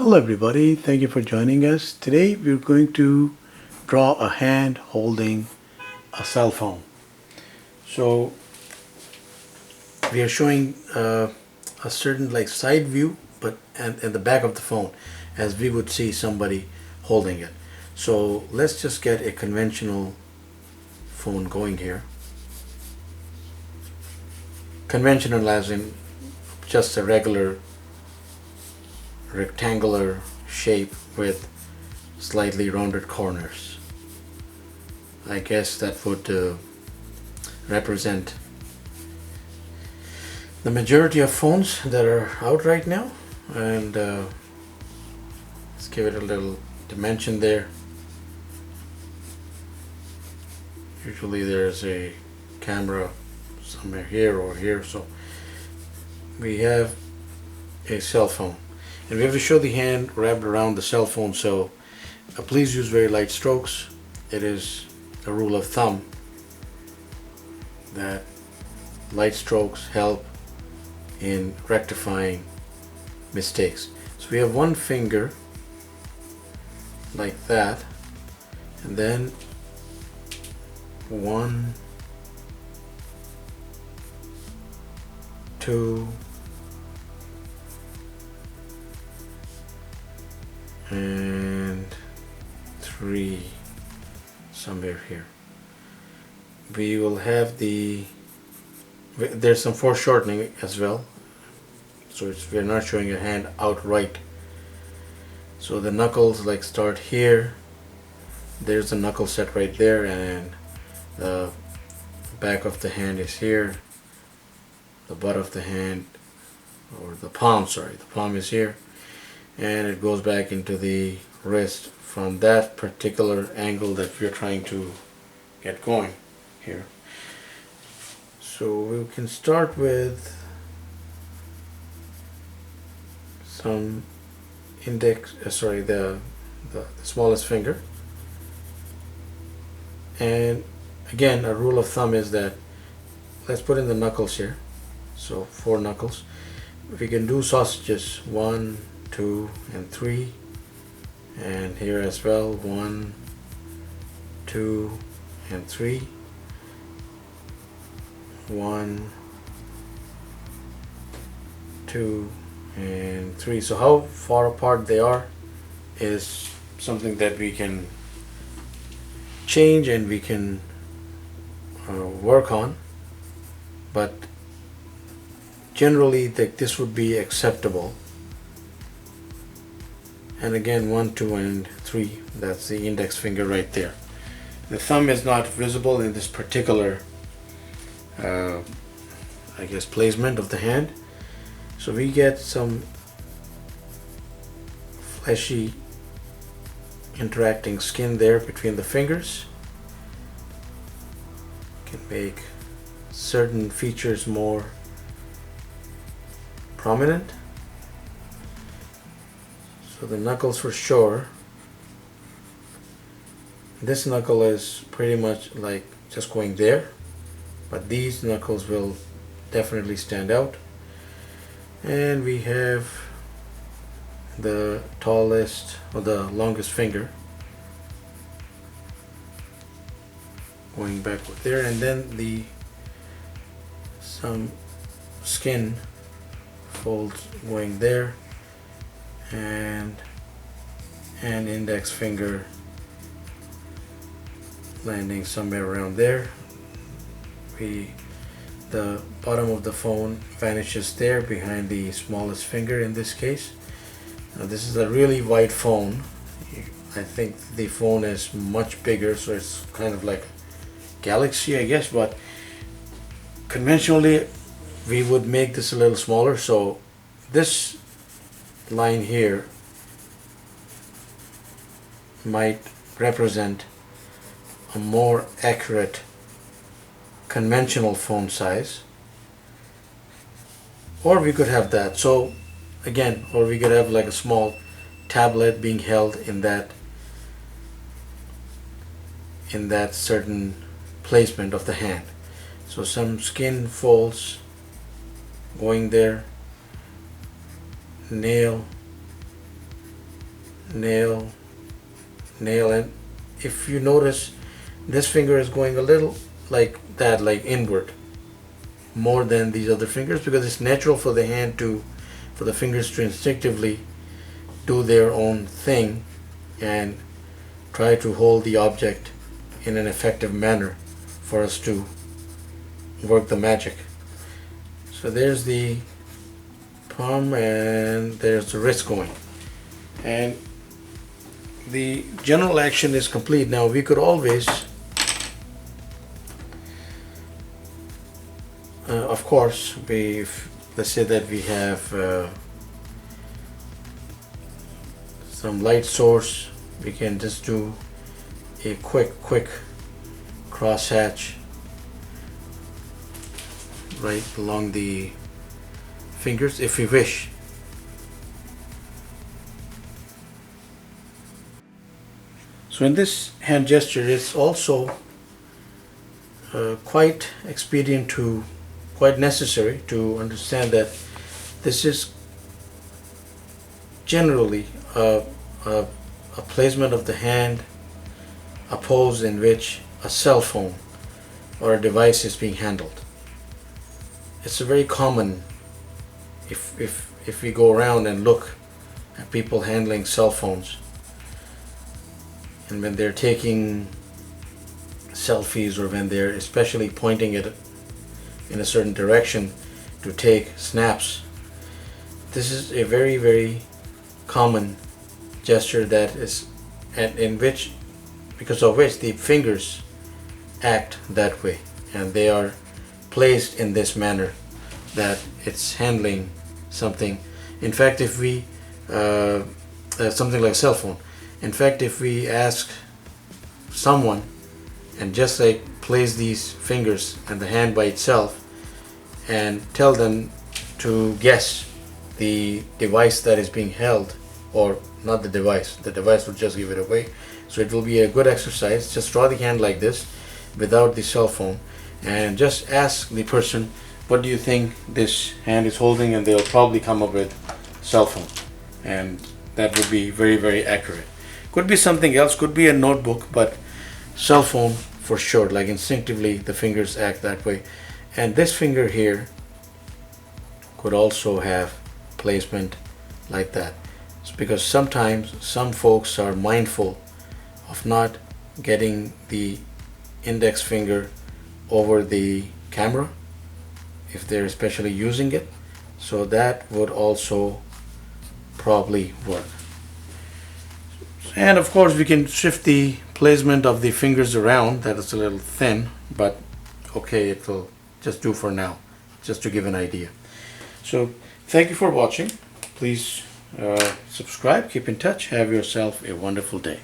Hello everybody, thank you for joining us. Today we're going to draw a hand holding a cell phone. So we are showing a certain like side view, but and the back of the phone, as we would see somebody holding it. So let's just get a conventional phone going here. Conventional as in just a regular rectangular shape with slightly rounded corners. I guess that would represent the majority of phones that are out right now. And let's give it a little dimension there. Usually there's a camera somewhere here or here, so we have a cell phone. And we have to show the hand wrapped around the cell phone, so please use very light strokes. It is a rule of thumb that light strokes help in rectifying mistakes. So we have one finger like that, and then one, two, and three somewhere here. We will have there's some foreshortening as well, so we're not showing a hand outright. So the knuckles like start here, there's the knuckle set right there, and the back of the hand is here, the butt of the hand, or the palm is here, and it goes back into the wrist from that particular angle that we're trying to get going here. So we can start with some index, the smallest finger. And again, a rule of thumb is that let's put in the knuckles here. So 4 knuckles. We can do sausages, 1, 2, and 3, and here as well, 1, 2, and 3, 1, 2, and 3. So how far apart they are is something that we can change and we can work on, but generally this would be acceptable. And again, 1, 2, and 3, that's the index finger right there. The thumb is not visible in this particular I guess placement of the hand. So we get some fleshy interacting skin there between the fingers. Can make certain features more prominent. So the knuckles for sure. This knuckle is pretty much like just going there, but these knuckles will definitely stand out. And we have the tallest or the longest finger going backward there, and then some skin folds going there, and an index finger landing somewhere around there. The bottom of the phone vanishes there behind the smallest finger in this case. Now this is a really wide phone. I think the phone is much bigger, so it's kind of like a Galaxy, I guess, but conventionally we would make this a little smaller. So this line here might represent a more accurate conventional phone size, or we could have that. So again, or we could have like a small tablet being held in that certain placement of the hand. So some skin folds going there, nail nail, nail, and if you notice, this finger is going a little like that, like inward, more than these other fingers, because it's natural for the hand to, for the fingers to instinctively do their own thing and try to hold the object in an effective manner for us to work the magic. So there's the palm and there's the wrist going, and the general action is complete. Now we could always of course, let's say that we have some light source, we can just do a quick cross hatch right along the fingers if we wish. So in this hand gesture, it's also quite expedient to, quite necessary to understand that this is generally a placement of the hand, a pose in which a cell phone or a device is being handled. It's a very common, if we go around and look at people handling cell phones, and when they're taking selfies, or when they're especially pointing it in a certain direction to take snaps, this is a very common gesture that is, and in which, because of which the fingers act that way, and they are placed in this manner that it's handling something. In fact, if we something like cell phone, in fact, if we ask someone and just like place these fingers and the hand by itself and tell them to guess the device that is being held, or not the device would just give it away. So it will be a good exercise. Just draw the hand like this without the cell phone and just ask the person, what do you think this hand is holding, and they'll probably come up with cell phone, and that would be very accurate. Could be something else, could be a notebook, but cell phone for sure, like instinctively the fingers act that way. And this finger here could also have placement like that. It's because sometimes some folks are mindful of not getting the index finger over the camera if they're especially using it, so that would also probably work. And of course we can shift the placement of the fingers around. That is a little thin, but okay, it will just do for now, just to give an idea. So thank you for watching. Please subscribe, keep in touch, have yourself a wonderful day.